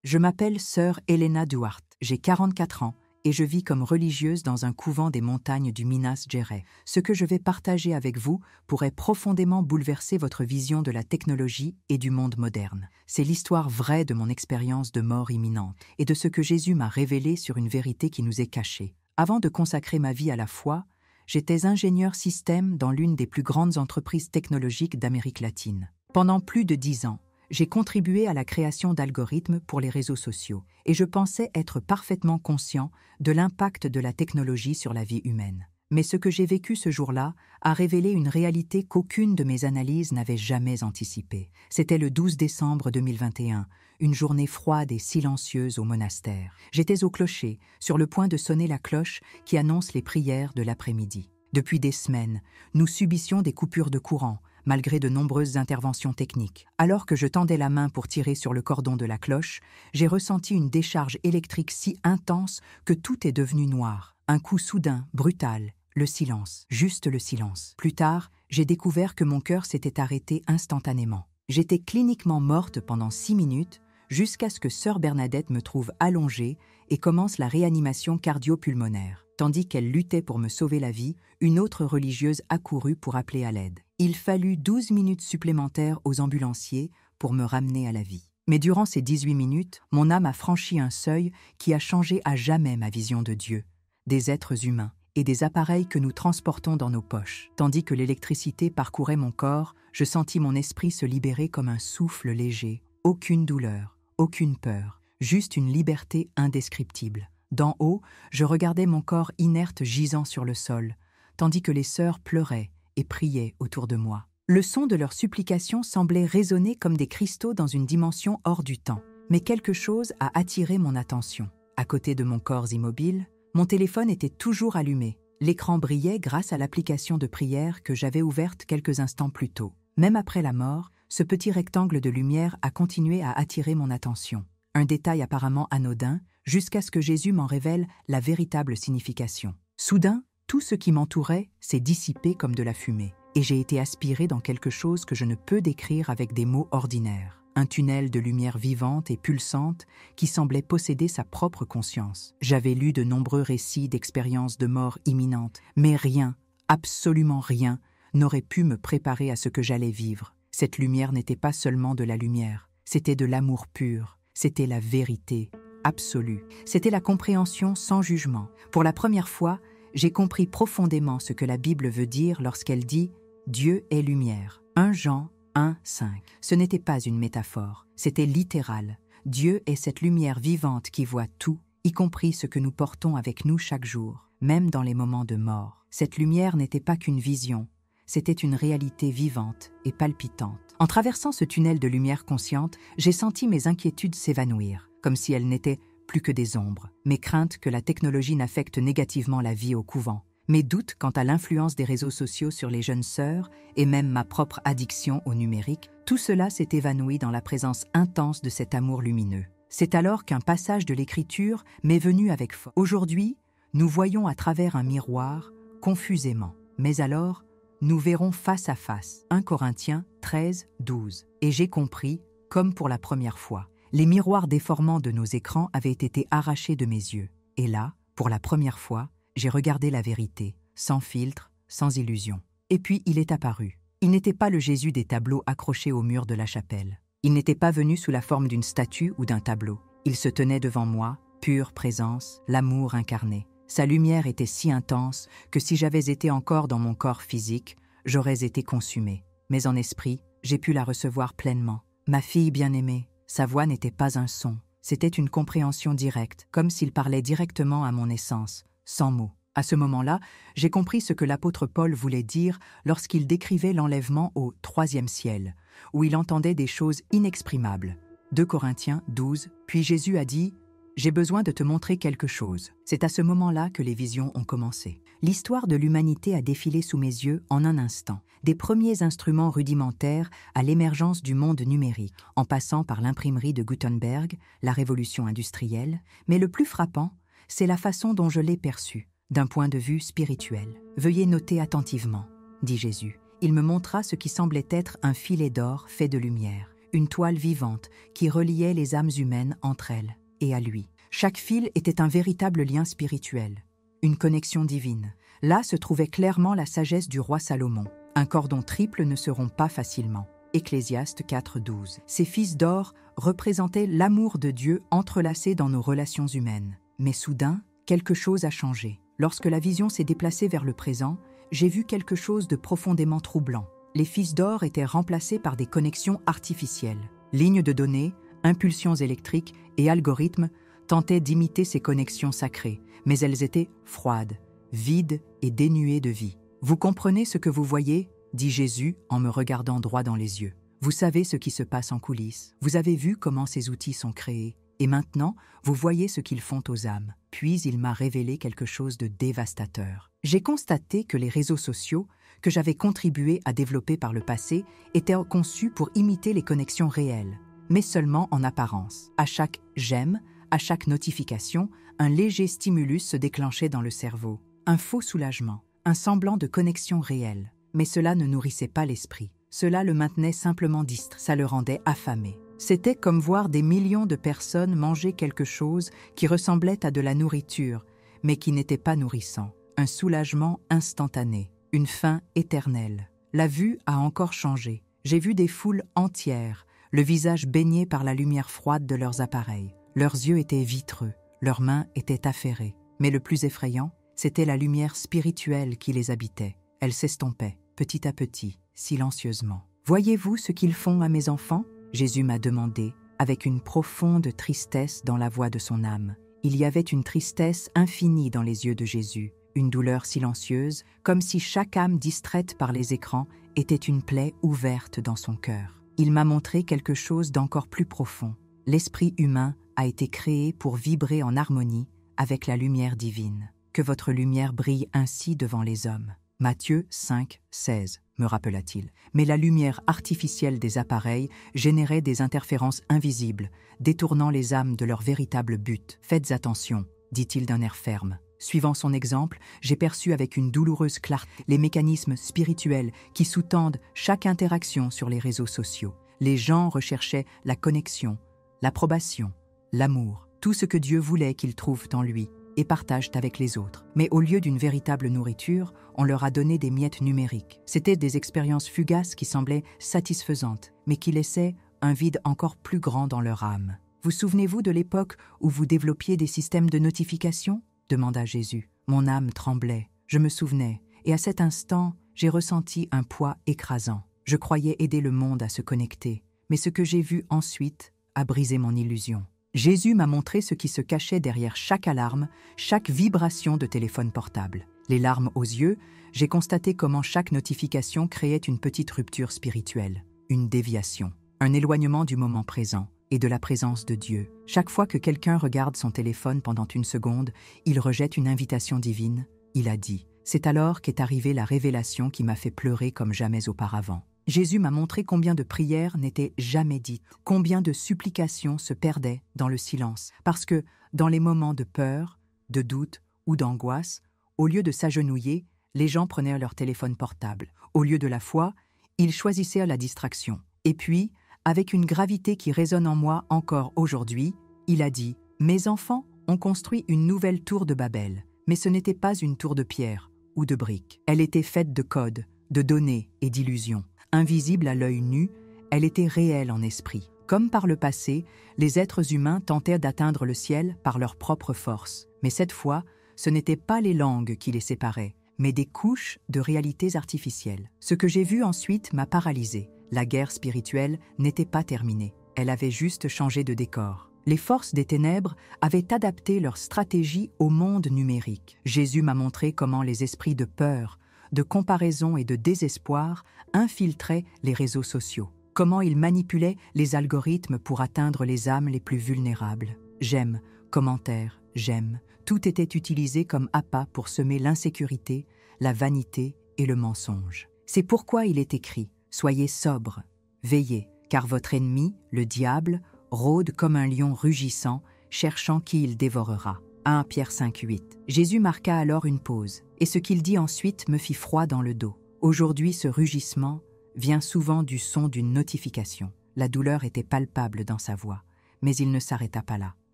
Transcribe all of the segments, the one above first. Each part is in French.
Je m'appelle sœur Elena Duarte, j'ai 44 ans et je vis comme religieuse dans un couvent des montagnes du Minas Gerais. Ce que je vais partager avec vous pourrait profondément bouleverser votre vision de la technologie et du monde moderne. C'est l'histoire vraie de mon expérience de mort imminente et de ce que Jésus m'a révélé sur une vérité qui nous est cachée. Avant de consacrer ma vie à la foi, j'étais ingénieur système dans l'une des plus grandes entreprises technologiques d'Amérique latine. Pendant plus de 10 ans, j'ai contribué à la création d'algorithmes pour les réseaux sociaux et je pensais être parfaitement conscient de l'impact de la technologie sur la vie humaine. Mais ce que j'ai vécu ce jour-là a révélé une réalité qu'aucune de mes analyses n'avait jamais anticipée. C'était le 12 décembre 2021, une journée froide et silencieuse au monastère. J'étais au clocher, sur le point de sonner la cloche qui annonce les prières de l'après-midi. Depuis des semaines, nous subissions des coupures de courant, malgré de nombreuses interventions techniques. Alors que je tendais la main pour tirer sur le cordon de la cloche, j'ai ressenti une décharge électrique si intense que tout est devenu noir. Un coup soudain, brutal, le silence, juste le silence. Plus tard, j'ai découvert que mon cœur s'était arrêté instantanément. J'étais cliniquement morte pendant 6 minutes, jusqu'à ce que sœur Bernadette me trouve allongée et commence la réanimation cardio-pulmonaire. Tandis qu'elle luttait pour me sauver la vie, une autre religieuse accourut pour appeler à l'aide. Il fallut 12 minutes supplémentaires aux ambulanciers pour me ramener à la vie. Mais durant ces 18 minutes, mon âme a franchi un seuil qui a changé à jamais ma vision de Dieu, des êtres humains et des appareils que nous transportons dans nos poches. Tandis que l'électricité parcourait mon corps, je sentis mon esprit se libérer comme un souffle léger. Aucune douleur, aucune peur, juste une liberté indescriptible. D'en haut, je regardais mon corps inerte gisant sur le sol, tandis que les sœurs pleuraient et priaient autour de moi. Le son de leurs supplications semblait résonner comme des cristaux dans une dimension hors du temps. Mais quelque chose a attiré mon attention. À côté de mon corps immobile, mon téléphone était toujours allumé. L'écran brillait grâce à l'application de prière que j'avais ouverte quelques instants plus tôt. Même après la mort, ce petit rectangle de lumière a continué à attirer mon attention. Un détail apparemment anodin, jusqu'à ce que Jésus m'en révèle la véritable signification. Soudain, tout ce qui m'entourait s'est dissipé comme de la fumée, et j'ai été aspiré dans quelque chose que je ne peux décrire avec des mots ordinaires. Un tunnel de lumière vivante et pulsante qui semblait posséder sa propre conscience. J'avais lu de nombreux récits d'expériences de mort imminente, mais rien, absolument rien, n'aurait pu me préparer à ce que j'allais vivre. Cette lumière n'était pas seulement de la lumière, c'était de l'amour pur, c'était la vérité absolue, c'était la compréhension sans jugement. Pour la première fois, j'ai compris profondément ce que la Bible veut dire lorsqu'elle dit « Dieu est lumière ». 1 Jean 1,5. Ce n'était pas une métaphore, c'était littéral. Dieu est cette lumière vivante qui voit tout, y compris ce que nous portons avec nous chaque jour, même dans les moments de mort. Cette lumière n'était pas qu'une vision, c'était une réalité vivante et palpitante. En traversant ce tunnel de lumière consciente, j'ai senti mes inquiétudes s'évanouir, comme si elles n'étaient plus que des ombres. Mes craintes que la technologie n'affecte négativement la vie au couvent. Mes doutes quant à l'influence des réseaux sociaux sur les jeunes sœurs et même ma propre addiction au numérique, tout cela s'est évanoui dans la présence intense de cet amour lumineux. C'est alors qu'un passage de l'Écriture m'est venu avec force. Aujourd'hui, nous voyons à travers un miroir, confusément. Mais alors, nous verrons face à face. 1 Corinthiens 13, 12. Et j'ai compris, comme pour la première fois. Les miroirs déformants de nos écrans avaient été arrachés de mes yeux. Et là, pour la première fois, j'ai regardé la vérité, sans filtre, sans illusion. Et puis il est apparu. Il n'était pas le Jésus des tableaux accrochés au mur de la chapelle. Il n'était pas venu sous la forme d'une statue ou d'un tableau. Il se tenait devant moi, pure présence, l'amour incarné. Sa lumière était si intense que si j'avais été encore dans mon corps physique, j'aurais été consumé. Mais en esprit, j'ai pu la recevoir pleinement. Ma fille bien-aimée, sa voix n'était pas un son, c'était une compréhension directe, comme s'il parlait directement à mon essence, sans mots. À ce moment-là, j'ai compris ce que l'apôtre Paul voulait dire lorsqu'il décrivait l'enlèvement au 3e ciel, où il entendait des choses inexprimables. 2 Corinthiens 12, puis Jésus a dit « J'ai besoin de te montrer quelque chose ». C'est à ce moment-là que les visions ont commencé. L'histoire de l'humanité a défilé sous mes yeux en un instant. Des premiers instruments rudimentaires à l'émergence du monde numérique, en passant par l'imprimerie de Gutenberg, la révolution industrielle, mais le plus frappant, c'est la façon dont je l'ai perçu, d'un point de vue spirituel. « Veuillez noter attentivement », dit Jésus. Il me montra ce qui semblait être un filet d'or fait de lumière, une toile vivante qui reliait les âmes humaines entre elles et à lui. Chaque fil était un véritable lien spirituel, une connexion divine. Là se trouvait clairement la sagesse du roi Salomon. Un cordon triple ne se rompt pas facilement. Ecclésiaste 4:12. Ces fils d'or représentaient l'amour de Dieu entrelacé dans nos relations humaines. Mais soudain, quelque chose a changé. Lorsque la vision s'est déplacée vers le présent, j'ai vu quelque chose de profondément troublant. Les fils d'or étaient remplacés par des connexions artificielles. Lignes de données, impulsions électriques et algorithmes tentaient d'imiter ces connexions sacrées, mais elles étaient froides, vides et dénuées de vie. « Vous comprenez ce que vous voyez ?» dit Jésus en me regardant droit dans les yeux. « Vous savez ce qui se passe en coulisses. Vous avez vu comment ces outils sont créés. Et maintenant, vous voyez ce qu'ils font aux âmes. » Puis il m'a révélé quelque chose de dévastateur. J'ai constaté que les réseaux sociaux, que j'avais contribué à développer par le passé, étaient conçus pour imiter les connexions réelles, mais seulement en apparence. À chaque « j'aime », à chaque notification, un léger stimulus se déclenchait dans le cerveau. Un faux soulagement, un semblant de connexion réelle. Mais cela ne nourrissait pas l'esprit. Cela le maintenait simplement distrait, ça le rendait affamé. C'était comme voir des millions de personnes manger quelque chose qui ressemblait à de la nourriture, mais qui n'était pas nourrissant. Un soulagement instantané, une faim éternelle. La vue a encore changé. J'ai vu des foules entières, le visage baigné par la lumière froide de leurs appareils. Leurs yeux étaient vitreux, leurs mains étaient affairées. Mais le plus effrayant, c'était la lumière spirituelle qui les habitait. Elle s'estompait, petit à petit, silencieusement. « Voyez-vous ce qu'ils font à mes enfants ?» Jésus m'a demandé, avec une profonde tristesse dans la voix de son âme. Il y avait une tristesse infinie dans les yeux de Jésus, une douleur silencieuse, comme si chaque âme distraite par les écrans était une plaie ouverte dans son cœur. Il m'a montré quelque chose d'encore plus profond. L'esprit humain a été créé pour vibrer en harmonie avec la lumière divine. Que votre lumière brille ainsi devant les hommes. Matthieu 5:16, me rappela-t-il. Mais la lumière artificielle des appareils générait des interférences invisibles, détournant les âmes de leur véritable but. Faites attention, dit-il d'un air ferme. Suivant son exemple, j'ai perçu avec une douloureuse clarté les mécanismes spirituels qui sous-tendent chaque interaction sur les réseaux sociaux. Les gens recherchaient la connexion, l'approbation, l'amour, tout ce que Dieu voulait qu'ils trouvent en lui et partagent avec les autres. Mais au lieu d'une véritable nourriture, on leur a donné des miettes numériques. C'étaient des expériences fugaces qui semblaient satisfaisantes, mais qui laissaient un vide encore plus grand dans leur âme. Vous souvenez-vous de l'époque où vous développiez des systèmes de notification ? Demanda Jésus. Mon âme tremblait, je me souvenais, et à cet instant, j'ai ressenti un poids écrasant. Je croyais aider le monde à se connecter, mais ce que j'ai vu ensuite a brisé mon illusion. Jésus m'a montré ce qui se cachait derrière chaque alarme, chaque vibration de téléphone portable. Les larmes aux yeux, j'ai constaté comment chaque notification créait une petite rupture spirituelle, une déviation, un éloignement du moment présent et de la présence de Dieu. Chaque fois que quelqu'un regarde son téléphone pendant une seconde, il rejette une invitation divine, il a dit. C'est alors qu'est arrivée la révélation qui m'a fait pleurer comme jamais auparavant. Jésus m'a montré combien de prières n'étaient jamais dites, combien de supplications se perdaient dans le silence, parce que, dans les moments de peur, de doute ou d'angoisse, au lieu de s'agenouiller, les gens prenaient leur téléphone portable. Au lieu de la foi, ils choisissaient la distraction. Et puis, avec une gravité qui résonne en moi encore aujourd'hui, il a dit « Mes enfants ont construit une nouvelle tour de Babel, mais ce n'était pas une tour de pierre ou de briques. Elle était faite de codes, de données et d'illusions. Invisible à l'œil nu, elle était réelle en esprit. Comme par le passé, les êtres humains tentèrent d'atteindre le ciel par leur propre force. Mais cette fois, ce n'étaient pas les langues qui les séparaient, mais des couches de réalités artificielles. Ce que j'ai vu ensuite m'a paralysé. La guerre spirituelle n'était pas terminée. Elle avait juste changé de décor. Les forces des ténèbres avaient adapté leur stratégie au monde numérique. Jésus m'a montré comment les esprits de peur, de comparaison et de désespoir infiltraient les réseaux sociaux. Comment ils manipulaient les algorithmes pour atteindre les âmes les plus vulnérables. J'aime, commentaires, j'aime. Tout était utilisé comme appât pour semer l'insécurité, la vanité et le mensonge. C'est pourquoi il est écrit « Soyez sobres, veillez, car votre ennemi, le diable, rôde comme un lion rugissant, cherchant qui il dévorera. » 1 Pierre 5:8. Jésus marqua alors une pause, et ce qu'il dit ensuite me fit froid dans le dos. Aujourd'hui, ce rugissement vient souvent du son d'une notification. La douleur était palpable dans sa voix, mais il ne s'arrêta pas là. «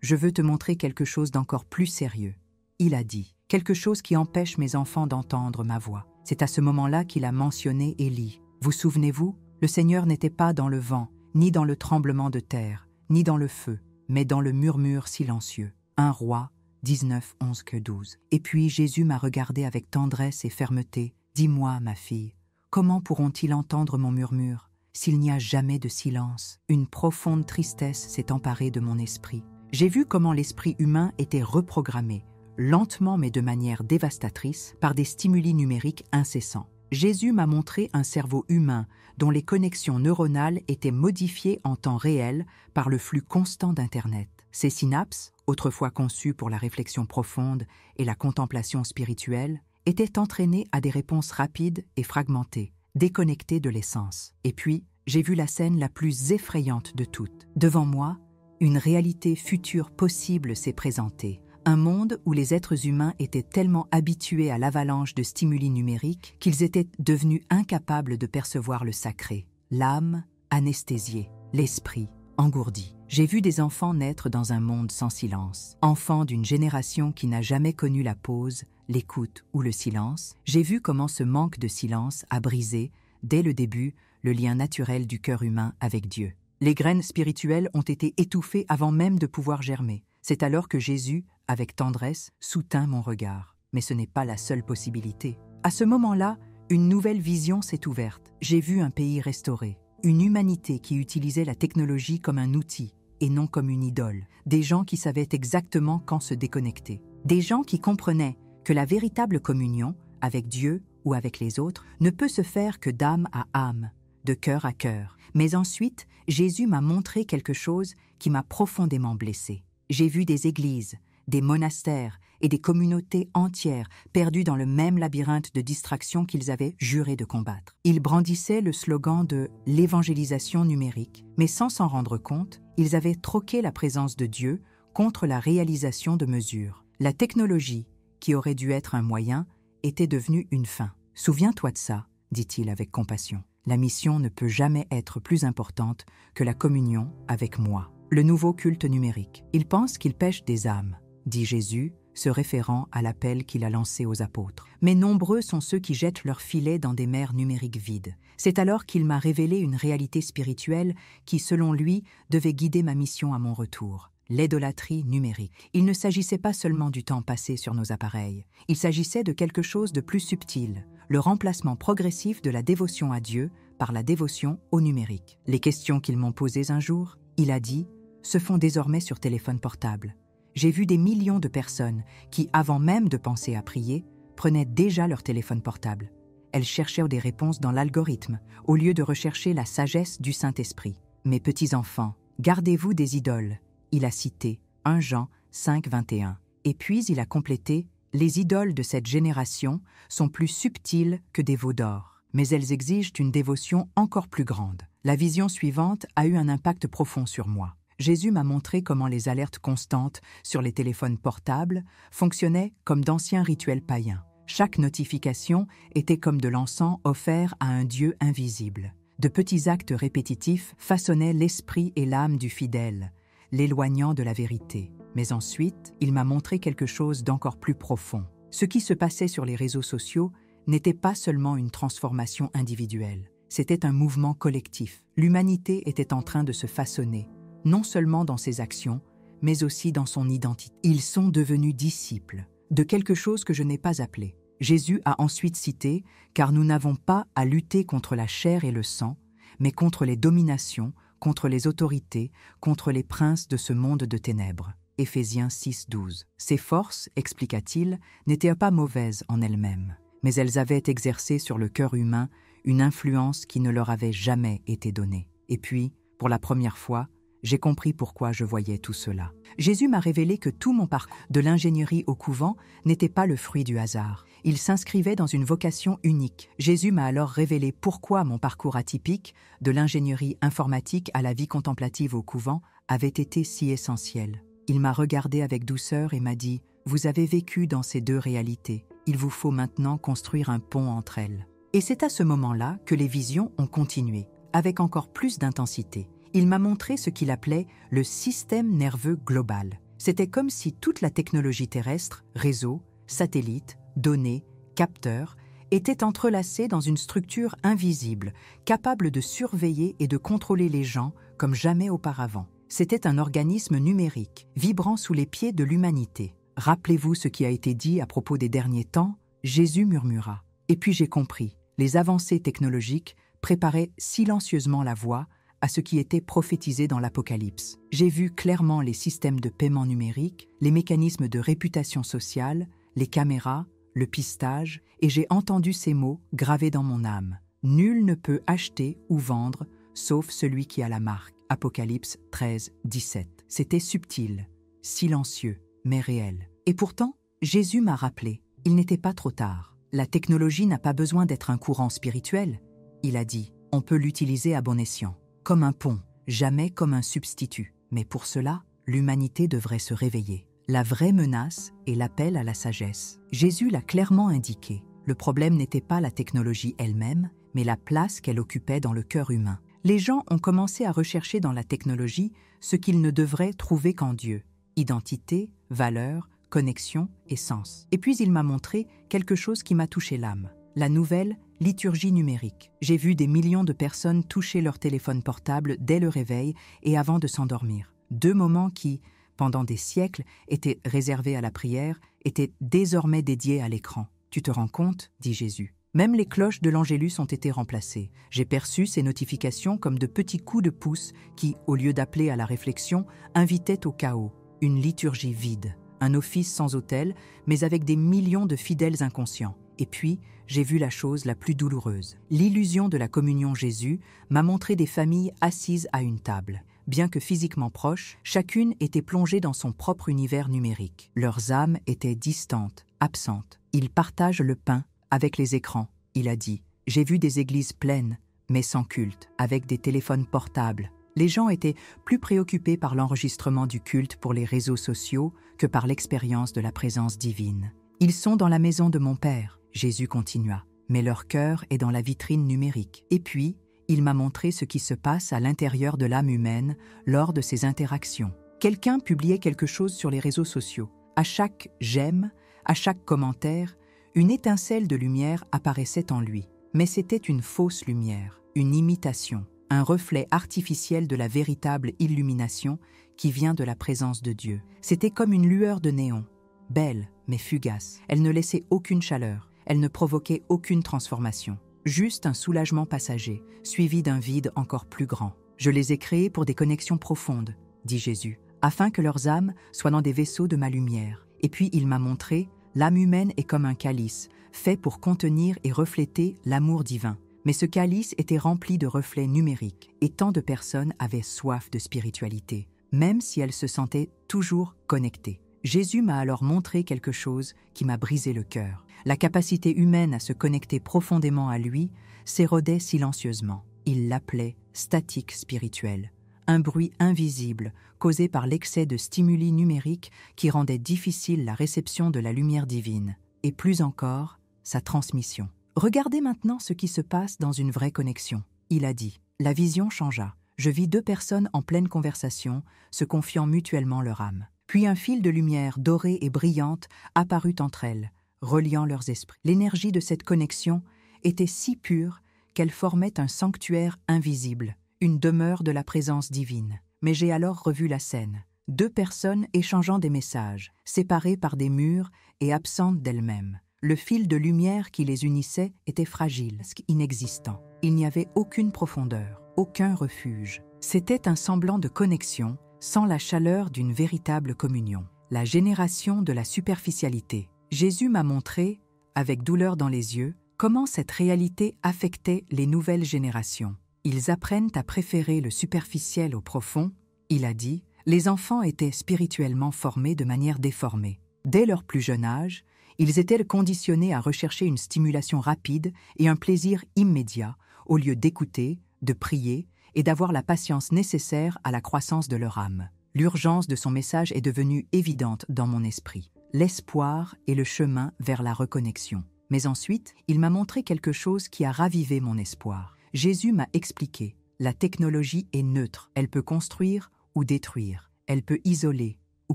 Je veux te montrer quelque chose d'encore plus sérieux. » Il a dit, « Quelque chose qui empêche mes enfants d'entendre ma voix. » C'est à ce moment-là qu'il a mentionné Élie. Vous souvenez-vous, le Seigneur n'était pas dans le vent, ni dans le tremblement de terre, ni dans le feu, mais dans le murmure silencieux. 1 Roi 19, 11-12. Et puis Jésus m'a regardé avec tendresse et fermeté. « Dis-moi, ma fille, comment pourront-ils entendre mon murmure s'il n'y a jamais de silence ?» Une profonde tristesse s'est emparée de mon esprit. J'ai vu comment l'esprit humain était reprogrammé, lentement mais de manière dévastatrice, par des stimuli numériques incessants. Jésus m'a montré un cerveau humain dont les connexions neuronales étaient modifiées en temps réel par le flux constant d'Internet. Ces synapses, autrefois conçues pour la réflexion profonde et la contemplation spirituelle, étaient entraînées à des réponses rapides et fragmentées, déconnectées de l'essence. Et puis, j'ai vu la scène la plus effrayante de toutes. Devant moi, une réalité future possible s'est présentée. Un monde où les êtres humains étaient tellement habitués à l'avalanche de stimuli numériques qu'ils étaient devenus incapables de percevoir le sacré. L'âme anesthésiée, l'esprit engourdi. J'ai vu des enfants naître dans un monde sans silence. Enfants d'une génération qui n'a jamais connu la pause, l'écoute ou le silence. J'ai vu comment ce manque de silence a brisé, dès le début, le lien naturel du cœur humain avec Dieu. Les graines spirituelles ont été étouffées avant même de pouvoir germer. C'est alors que Jésus, avec tendresse, soutint mon regard. Mais ce n'est pas la seule possibilité. À ce moment-là, une nouvelle vision s'est ouverte. J'ai vu un pays restauré, une humanité qui utilisait la technologie comme un outil et non comme une idole. Des gens qui savaient exactement quand se déconnecter. Des gens qui comprenaient que la véritable communion, avec Dieu ou avec les autres, ne peut se faire que d'âme à âme, de cœur à cœur. Mais ensuite, Jésus m'a montré quelque chose qui m'a profondément blessé. J'ai vu des églises, des monastères et des communautés entières perdues dans le même labyrinthe de distractions qu'ils avaient juré de combattre. Ils brandissaient le slogan de l'évangélisation numérique, mais sans s'en rendre compte, ils avaient troqué la présence de Dieu contre la réalisation de mesures. La technologie, qui aurait dû être un moyen, était devenue une fin. « Souviens-toi de ça », dit-il avec compassion. « La mission ne peut jamais être plus importante que la communion avec moi. » Le nouveau culte numérique. Ils pensent qu'ils pêchent des âmes, dit Jésus, se référant à l'appel qu'il a lancé aux apôtres. Mais nombreux sont ceux qui jettent leurs filets dans des mers numériques vides. C'est alors qu'il m'a révélé une réalité spirituelle qui, selon lui, devait guider ma mission à mon retour. L'idolâtrie numérique. Il ne s'agissait pas seulement du temps passé sur nos appareils. Il s'agissait de quelque chose de plus subtil, le remplacement progressif de la dévotion à Dieu par la dévotion au numérique. Les questions qu'ils m'ont posées un jour, il a dit, se font désormais sur téléphone portable. J'ai vu des millions de personnes qui, avant même de penser à prier, prenaient déjà leur téléphone portable. Elles cherchaient des réponses dans l'algorithme, au lieu de rechercher la sagesse du Saint-Esprit. Mes petits-enfants, gardez-vous des idoles. Il a cité 1 Jean 5, 21. Et puis il a complété, les idoles de cette génération sont plus subtiles que des veaux d'or, mais elles exigent une dévotion encore plus grande. La vision suivante a eu un impact profond sur moi. Jésus m'a montré comment les alertes constantes sur les téléphones portables fonctionnaient comme d'anciens rituels païens. Chaque notification était comme de l'encens offert à un Dieu invisible. De petits actes répétitifs façonnaient l'esprit et l'âme du fidèle, l'éloignant de la vérité. Mais ensuite, il m'a montré quelque chose d'encore plus profond. Ce qui se passait sur les réseaux sociaux n'était pas seulement une transformation individuelle, c'était un mouvement collectif. L'humanité était en train de se façonner, non seulement dans ses actions, mais aussi dans son identité. Ils sont devenus disciples de quelque chose que je n'ai pas appelé. Jésus a ensuite cité « Car nous n'avons pas à lutter contre la chair et le sang, mais contre les dominations, contre les autorités, contre les princes de ce monde de ténèbres. » Éphésiens 6, 12. Ces forces, expliqua-t-il, n'étaient pas mauvaises en elles-mêmes, mais elles avaient exercé sur le cœur humain une influence qui ne leur avait jamais été donnée. Et puis, pour la première fois, j'ai compris pourquoi je voyais tout cela. Jésus m'a révélé que tout mon parcours, de l'ingénierie au couvent, n'était pas le fruit du hasard. Il s'inscrivait dans une vocation unique. Jésus m'a alors révélé pourquoi mon parcours atypique, de l'ingénierie informatique à la vie contemplative au couvent, avait été si essentiel. Il m'a regardé avec douceur et m'a dit « Vous avez vécu dans ces deux réalités. Il vous faut maintenant construire un pont entre elles. » Et c'est à ce moment-là que les visions ont continué, avec encore plus d'intensité. Il m'a montré ce qu'il appelait le système nerveux global. C'était comme si toute la technologie terrestre, réseaux, satellites, données, capteurs, était entrelacée dans une structure invisible, capable de surveiller et de contrôler les gens comme jamais auparavant. C'était un organisme numérique, vibrant sous les pieds de l'humanité. « Rappelez-vous ce qui a été dit à propos des derniers temps ?» Jésus murmura. Et puis j'ai compris, les avancées technologiques préparaient silencieusement la voie à ce qui était prophétisé dans l'Apocalypse. J'ai vu clairement les systèmes de paiement numérique, les mécanismes de réputation sociale, les caméras, le pistage, et j'ai entendu ces mots gravés dans mon âme. « Nul ne peut acheter ou vendre, sauf celui qui a la marque. » Apocalypse 13, 17. C'était subtil, silencieux, mais réel. Et pourtant, Jésus m'a rappelé, il n'était pas trop tard. La technologie n'a pas besoin d'être un courant spirituel. Il a dit, on peut l'utiliser à bon escient, comme un pont, jamais comme un substitut. Mais pour cela, l'humanité devrait se réveiller. La vraie menace est l'appel à la sagesse. Jésus l'a clairement indiqué. Le problème n'était pas la technologie elle-même, mais la place qu'elle occupait dans le cœur humain. Les gens ont commencé à rechercher dans la technologie ce qu'ils ne devraient trouver qu'en Dieu. Identité, valeur, connexion et sens. Et puis il m'a montré quelque chose qui m'a touché l'âme. La nouvelle liturgie numérique. J'ai vu des millions de personnes toucher leur téléphone portable dès le réveil et avant de s'endormir. 2 moments qui, pendant des siècles, étaient réservés à la prière, étaient désormais dédiés à l'écran. « Tu te rends compte ?» dit Jésus. Même les cloches de l'Angélus ont été remplacées. J'ai perçu ces notifications comme de petits coups de pouce qui, au lieu d'appeler à la réflexion, invitaient au chaos. Une liturgie vide, un office sans autel, mais avec des millions de fidèles inconscients. Et puis, j'ai vu la chose la plus douloureuse. L'illusion de la communion Jésus m'a montré des familles assises à une table. Bien que physiquement proches, chacune était plongée dans son propre univers numérique. Leurs âmes étaient distantes, absentes. Ils partagent le pain avec les écrans, il a dit. J'ai vu des églises pleines, mais sans culte, avec des téléphones portables. Les gens étaient plus préoccupés par l'enregistrement du culte pour les réseaux sociaux que par l'expérience de la présence divine. Ils sont dans la maison de mon Père, Jésus continua, mais leur cœur est dans la vitrine numérique. Et puis, il m'a montré ce qui se passe à l'intérieur de l'âme humaine lors de ces interactions. Quelqu'un publiait quelque chose sur les réseaux sociaux. À chaque « j'aime », à chaque commentaire, une étincelle de lumière apparaissait en lui. Mais c'était une fausse lumière, une imitation, un reflet artificiel de la véritable illumination qui vient de la présence de Dieu. C'était comme une lueur de néon, belle mais fugace. Elle ne laissait aucune chaleur, elle ne provoquait aucune transformation. Juste un soulagement passager, suivi d'un vide encore plus grand. « Je les ai créés pour des connexions profondes, » dit Jésus, « afin que leurs âmes soient dans des vaisseaux de ma lumière. » Et puis il m'a montré, l'âme humaine est comme un calice, fait pour contenir et refléter l'amour divin. Mais ce calice était rempli de reflets numériques, et tant de personnes avaient soif de spiritualité, même si elles se sentaient toujours connectées. Jésus m'a alors montré quelque chose qui m'a brisé le cœur. La capacité humaine à se connecter profondément à lui s'érodait silencieusement. Il l'appelait statique spirituelle, un bruit invisible causé par l'excès de stimuli numériques qui rendait difficile la réception de la lumière divine, et plus encore, sa transmission. Regardez maintenant ce qui se passe dans une vraie connexion. Il a dit, la vision changea. Je vis 2 personnes en pleine conversation, se confiant mutuellement leur âme. Puis un fil de lumière dorée et brillante apparut entre elles, reliant leurs esprits. L'énergie de cette connexion était si pure qu'elle formait un sanctuaire invisible, une demeure de la présence divine. Mais j'ai alors revu la scène. 2 personnes échangeant des messages, séparées par des murs et absentes d'elles-mêmes. Le fil de lumière qui les unissait était fragile, inexistant. Il n'y avait aucune profondeur, aucun refuge. C'était un semblant de connexion, sans la chaleur d'une véritable communion. La génération de la superficialité. Jésus m'a montré, avec douleur dans les yeux, comment cette réalité affectait les nouvelles générations. Ils apprennent à préférer le superficiel au profond. Il a dit, les enfants étaient spirituellement formés de manière déformée. Dès leur plus jeune âge, ils étaient conditionnés à rechercher une stimulation rapide et un plaisir immédiat, au lieu d'écouter, de prier et d'avoir la patience nécessaire à la croissance de leur âme. L'urgence de son message est devenue évidente dans mon esprit. L'espoir est le chemin vers la reconnexion. Mais ensuite, il m'a montré quelque chose qui a ravivé mon espoir. Jésus m'a expliqué, La technologie est neutre. Elle peut construire ou détruire. Elle peut isoler ou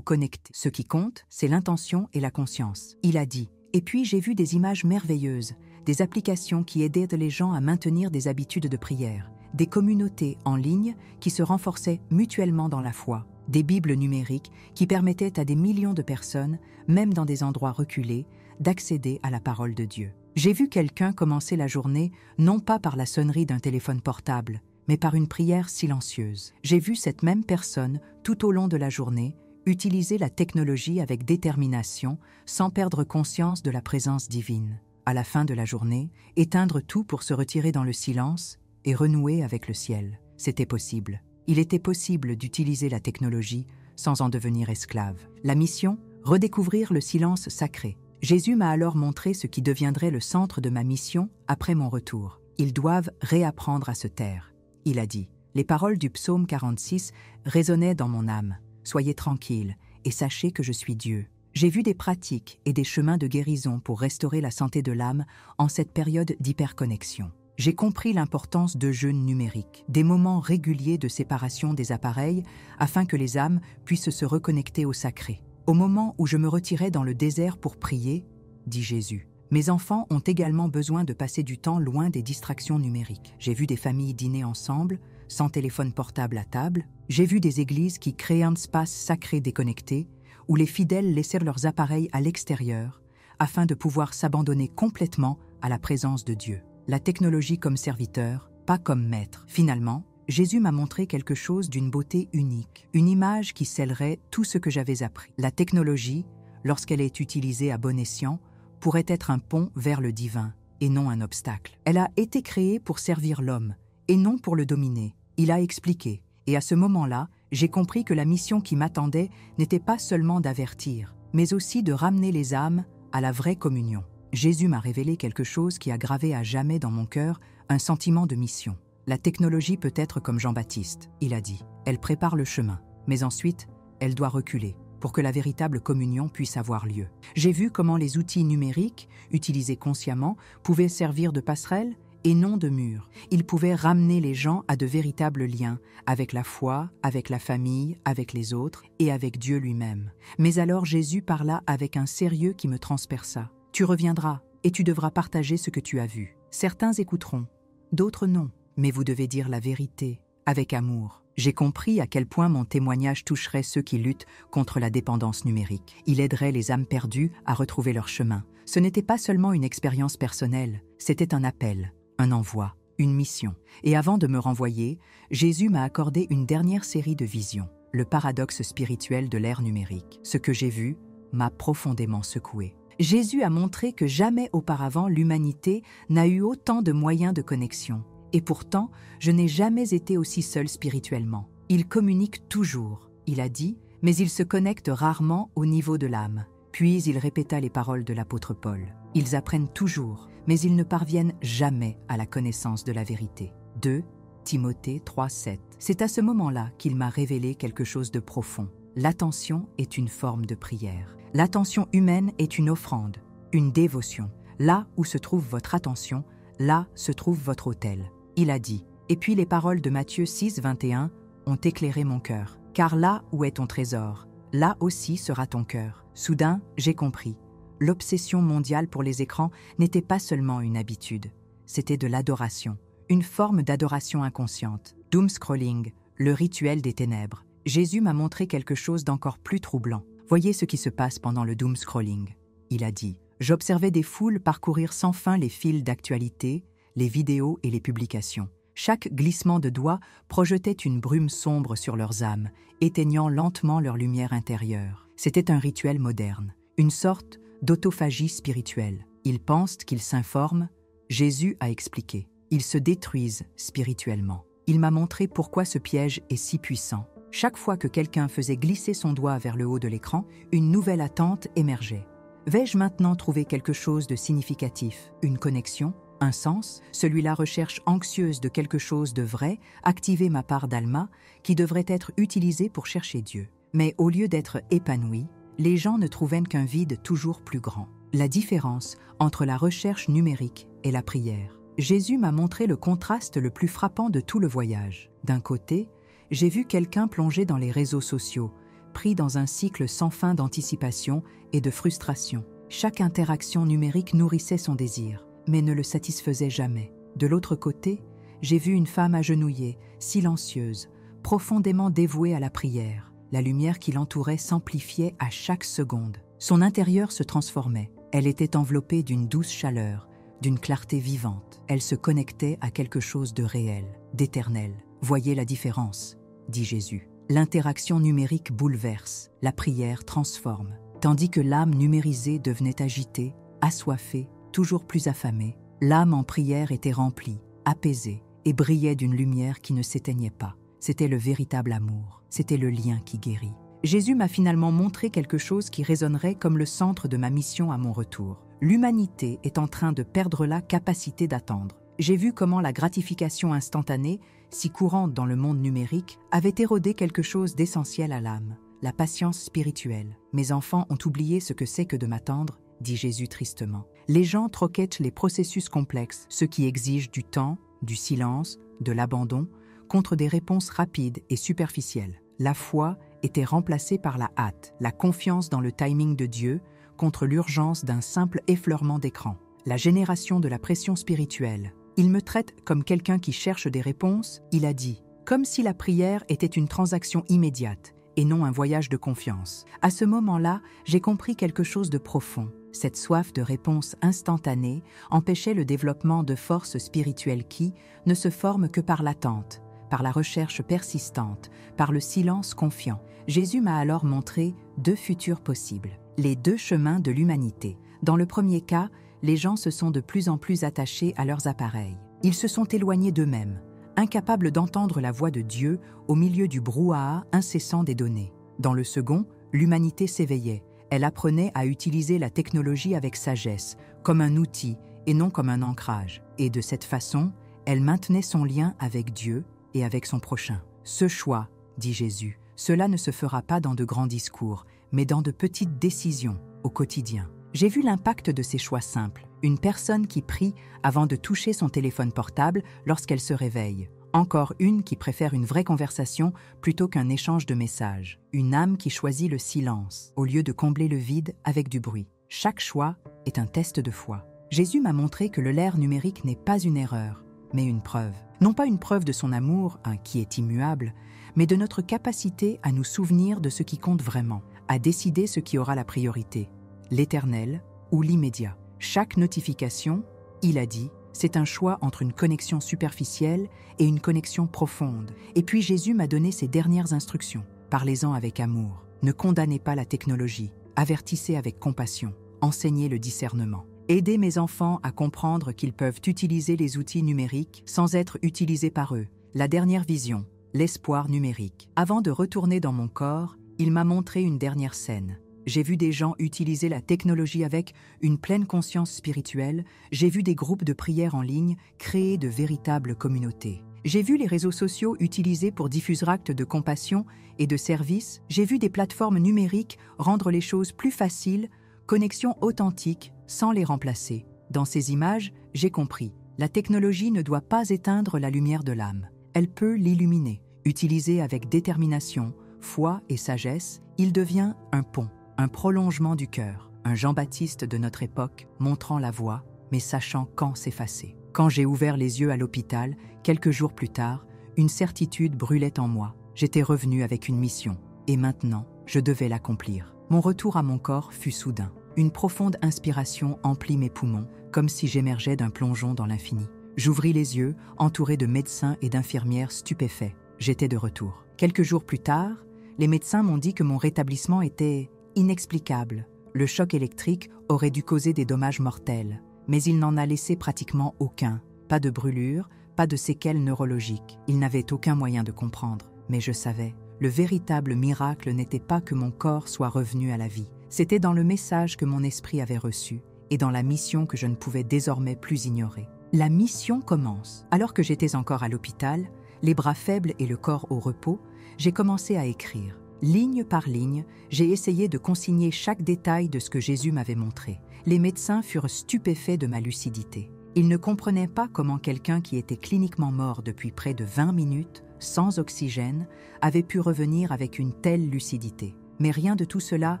connecter. Ce qui compte, c'est l'intention et la conscience. Il a dit. Et puis j'ai vu des images merveilleuses, des applications qui aidaient les gens à maintenir des habitudes de prière, des communautés en ligne qui se renforçaient mutuellement dans la foi, des bibles numériques qui permettaient à des millions de personnes, même dans des endroits reculés, d'accéder à la parole de Dieu. J'ai vu quelqu'un commencer la journée non pas par la sonnerie d'un téléphone portable, mais par une prière silencieuse. J'ai vu cette même personne, tout au long de la journée, utiliser la technologie avec détermination, sans perdre conscience de la présence divine. À la fin de la journée, éteindre tout pour se retirer dans le silence et renouer avec le ciel. C'était possible. Il était possible d'utiliser la technologie sans en devenir esclave. La mission, redécouvrir le silence sacré. Jésus m'a alors montré ce qui deviendrait le centre de ma mission après mon retour. Ils doivent réapprendre à se taire. Il a dit. Les paroles du psaume 46 résonnaient dans mon âme. Soyez tranquilles et sachez que je suis Dieu. J'ai vu des pratiques et des chemins de guérison pour restaurer la santé de l'âme en cette période d'hyperconnexion. J'ai compris l'importance de jeûnes numériques, des moments réguliers de séparation des appareils afin que les âmes puissent se reconnecter au sacré. Au moment où je me retirais dans le désert pour prier, dit Jésus, mes enfants ont également besoin de passer du temps loin des distractions numériques. J'ai vu des familles dîner ensemble, sans téléphone portable à table. J'ai vu des églises qui créaient un espace sacré déconnecté, où les fidèles laissèrent leurs appareils à l'extérieur, afin de pouvoir s'abandonner complètement à la présence de Dieu. La technologie comme serviteur, pas comme maître. Finalement, Jésus m'a montré quelque chose d'une beauté unique, une image qui scellerait tout ce que j'avais appris. La technologie, lorsqu'elle est utilisée à bon escient, pourrait être un pont vers le divin, et non un obstacle. Elle a été créée pour servir l'homme, et non pour le dominer. Il a expliqué, et à ce moment-là, j'ai compris que la mission qui m'attendait n'était pas seulement d'avertir, mais aussi de ramener les âmes à la vraie communion. Jésus m'a révélé quelque chose qui a gravé à jamais dans mon cœur un sentiment de mission. La technologie peut être comme Jean-Baptiste, il a dit. Elle prépare le chemin, mais ensuite, elle doit reculer pour que la véritable communion puisse avoir lieu. J'ai vu comment les outils numériques, utilisés consciemment, pouvaient servir de passerelle et non de mur. Ils pouvaient ramener les gens à de véritables liens, avec la foi, avec la famille, avec les autres et avec Dieu lui-même. Mais alors Jésus parla avec un sérieux qui me transperça. Tu reviendras et tu devras partager ce que tu as vu. Certains écouteront, d'autres non, mais vous devez dire la vérité, avec amour. J'ai compris à quel point mon témoignage toucherait ceux qui luttent contre la dépendance numérique. Il aiderait les âmes perdues à retrouver leur chemin. Ce n'était pas seulement une expérience personnelle, c'était un appel, un envoi, une mission. Et avant de me renvoyer, Jésus m'a accordé une dernière série de visions, le paradoxe spirituel de l'ère numérique. Ce que j'ai vu m'a profondément secoué. Jésus a montré que jamais auparavant l'humanité n'a eu autant de moyens de connexion. Et pourtant, je n'ai jamais été aussi seul spirituellement. Il communique toujours, il a dit, mais il se connecte rarement au niveau de l'âme. Puis il répéta les paroles de l'apôtre Paul. Ils apprennent toujours, mais ils ne parviennent jamais à la connaissance de la vérité. 2 Timothée 3,7. C'est à ce moment-là qu'il m'a révélé quelque chose de profond. L'attention est une forme de prière. L'attention humaine est une offrande, une dévotion. Là où se trouve votre attention, là se trouve votre autel. Il a dit, et puis les paroles de Matthieu 6, 21 ont éclairé mon cœur. Car là où est ton trésor, là aussi sera ton cœur. Soudain, j'ai compris. L'obsession mondiale pour les écrans n'était pas seulement une habitude, c'était de l'adoration, une forme d'adoration inconsciente. Doom scrolling, le rituel des ténèbres. Jésus m'a montré quelque chose d'encore plus troublant. Voyez ce qui se passe pendant le doom scrolling. Il a dit, j'observais des foules parcourir sans fin les fils d'actualité, les vidéos et les publications. Chaque glissement de doigts projetait une brume sombre sur leurs âmes, éteignant lentement leur lumière intérieure. C'était un rituel moderne, une sorte d'autophagie spirituelle. Ils pensent qu'ils s'informent. Jésus a expliqué. Ils se détruisent spirituellement. Il m'a montré pourquoi ce piège est si puissant. Chaque fois que quelqu'un faisait glisser son doigt vers le haut de l'écran, une nouvelle attente émergeait. Vais-je maintenant trouver quelque chose de significatif, une connexion, un sens? Celui-là recherche anxieuse de quelque chose de vrai, activer ma part d'Alma, qui devrait être utilisée pour chercher Dieu. Mais au lieu d'être épanouis, les gens ne trouvaient qu'un vide toujours plus grand. La différence entre la recherche numérique et la prière. Jésus m'a montré le contraste le plus frappant de tout le voyage. D'un côté, j'ai vu quelqu'un plongé dans les réseaux sociaux, pris dans un cycle sans fin d'anticipation et de frustration. Chaque interaction numérique nourrissait son désir, mais ne le satisfaisait jamais. De l'autre côté, j'ai vu une femme agenouillée, silencieuse, profondément dévouée à la prière. La lumière qui l'entourait s'amplifiait à chaque seconde. Son intérieur se transformait. Elle était enveloppée d'une douce chaleur, d'une clarté vivante. Elle se connectait à quelque chose de réel, d'éternel. Voyez la différence, dit Jésus. L'interaction numérique bouleverse, la prière transforme. Tandis que l'âme numérisée devenait agitée, assoiffée, toujours plus affamée, l'âme en prière était remplie, apaisée et brillait d'une lumière qui ne s'éteignait pas. C'était le véritable amour, c'était le lien qui guérit. Jésus m'a finalement montré quelque chose qui résonnerait comme le centre de ma mission à mon retour. L'humanité est en train de perdre la capacité d'attendre. J'ai vu comment la gratification instantanée, si courante dans le monde numérique, avait érodé quelque chose d'essentiel à l'âme, la patience spirituelle. Mes enfants ont oublié ce que c'est que de m'attendre, dit Jésus tristement. Les gens troquettent les processus complexes, ceux qui exigent du temps, du silence, de l'abandon, contre des réponses rapides et superficielles. La foi était remplacée par la hâte, la confiance dans le timing de Dieu, contre l'urgence d'un simple effleurement d'écran. La génération de la pression spirituelle. Il me traite comme quelqu'un qui cherche des réponses, il a dit, comme si la prière était une transaction immédiate et non un voyage de confiance. À ce moment-là, j'ai compris quelque chose de profond. Cette soif de réponse instantanée empêchait le développement de forces spirituelles qui ne se forment que par l'attente, par la recherche persistante, par le silence confiant. Jésus m'a alors montré deux futurs possibles, les deux chemins de l'humanité. Dans le premier cas, les gens se sont de plus en plus attachés à leurs appareils. Ils se sont éloignés d'eux-mêmes, incapables d'entendre la voix de Dieu au milieu du brouhaha incessant des données. Dans le second, l'humanité s'éveillait. Elle apprenait à utiliser la technologie avec sagesse, comme un outil et non comme un ancrage. Et de cette façon, elle maintenait son lien avec Dieu et avec son prochain. Ce choix, dit Jésus, cela ne se fera pas dans de grands discours, mais dans de petites décisions, au quotidien. J'ai vu l'impact de ces choix simples. Une personne qui prie avant de toucher son téléphone portable lorsqu'elle se réveille. Encore une qui préfère une vraie conversation plutôt qu'un échange de messages. Une âme qui choisit le silence au lieu de combler le vide avec du bruit. Chaque choix est un test de foi. Jésus m'a montré que l'ère numérique n'est pas une erreur, mais une preuve. Non pas une preuve de son amour, qui est immuable, mais de notre capacité à nous souvenir de ce qui compte vraiment, à décider ce qui aura la priorité, l'éternel ou l'immédiat. Chaque notification, il a dit, c'est un choix entre une connexion superficielle et une connexion profonde. Et puis Jésus m'a donné ses dernières instructions. Parlez-en avec amour. Ne condamnez pas la technologie. Avertissez avec compassion. Enseignez le discernement. Aidez mes enfants à comprendre qu'ils peuvent utiliser les outils numériques sans être utilisés par eux. La dernière vision, l'espoir numérique. Avant de retourner dans mon corps, il m'a montré une dernière scène. J'ai vu des gens utiliser la technologie avec une pleine conscience spirituelle. J'ai vu des groupes de prière en ligne créer de véritables communautés. J'ai vu les réseaux sociaux utilisés pour diffuser actes de compassion et de service. J'ai vu des plateformes numériques rendre les choses plus faciles, connexions authentiques, sans les remplacer. Dans ces images, j'ai compris. La technologie ne doit pas éteindre la lumière de l'âme. Elle peut l'illuminer. Utilisée avec détermination, foi et sagesse, il devient un pont. Un prolongement du cœur, un Jean-Baptiste de notre époque montrant la voie, mais sachant quand s'effacer. Quand j'ai ouvert les yeux à l'hôpital, quelques jours plus tard, une certitude brûlait en moi. J'étais revenu avec une mission, et maintenant, je devais l'accomplir. Mon retour à mon corps fut soudain. Une profonde inspiration emplit mes poumons, comme si j'émergeais d'un plongeon dans l'infini. J'ouvris les yeux, entouré de médecins et d'infirmières stupéfaits. J'étais de retour. Quelques jours plus tard, les médecins m'ont dit que mon rétablissement était inexplicable. Le choc électrique aurait dû causer des dommages mortels, mais il n'en a laissé pratiquement aucun. Pas de brûlure, pas de séquelles neurologiques. Il n'avait aucun moyen de comprendre, mais je savais. Le véritable miracle n'était pas que mon corps soit revenu à la vie. C'était dans le message que mon esprit avait reçu et dans la mission que je ne pouvais désormais plus ignorer. La mission commence. Alors que j'étais encore à l'hôpital, les bras faibles et le corps au repos, j'ai commencé à écrire. Ligne par ligne, j'ai essayé de consigner chaque détail de ce que Jésus m'avait montré. Les médecins furent stupéfaits de ma lucidité. Il ne comprenait pas comment quelqu'un qui était cliniquement mort depuis près de 20 minutes, sans oxygène, avait pu revenir avec une telle lucidité. Mais rien de tout cela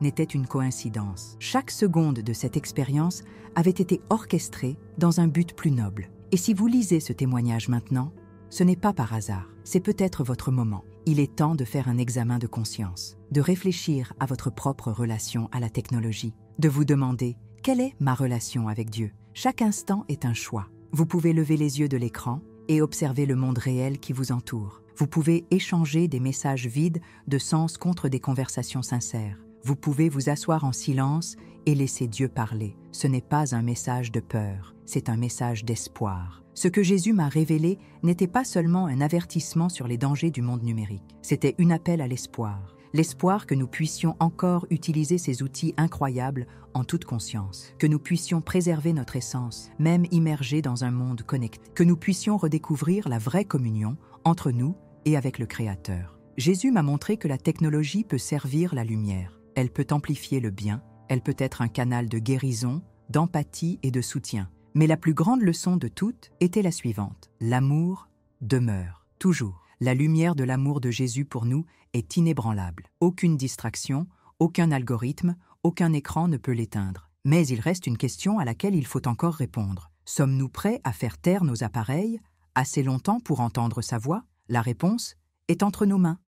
n'était une coïncidence. Chaque seconde de cette expérience avait été orchestrée dans un but plus noble. Et si vous lisez ce témoignage maintenant, ce n'est pas par hasard, c'est peut-être votre moment. Il est temps de faire un examen de conscience, de réfléchir à votre propre relation à la technologie, de vous demander « Quelle est ma relation avec Dieu ?» Chaque instant est un choix. Vous pouvez lever les yeux de l'écran et observer le monde réel qui vous entoure. Vous pouvez échanger des messages vides de sens contre des conversations sincères. Vous pouvez vous asseoir en silence et laisser Dieu parler. Ce n'est pas un message de peur, c'est un message d'espoir. Ce que Jésus m'a révélé n'était pas seulement un avertissement sur les dangers du monde numérique, c'était un appel à l'espoir. L'espoir que nous puissions encore utiliser ces outils incroyables en toute conscience, que nous puissions préserver notre essence, même immergés dans un monde connecté, que nous puissions redécouvrir la vraie communion entre nous et avec le Créateur. Jésus m'a montré que la technologie peut servir la lumière. Elle peut amplifier le bien, elle peut être un canal de guérison, d'empathie et de soutien. Mais la plus grande leçon de toutes était la suivante. L'amour demeure, toujours. La lumière de l'amour de Jésus pour nous est inébranlable. Aucune distraction, aucun algorithme, aucun écran ne peut l'éteindre. Mais il reste une question à laquelle il faut encore répondre. Sommes-nous prêts à faire taire nos appareils assez longtemps pour entendre sa voix? La réponse est entre nos mains.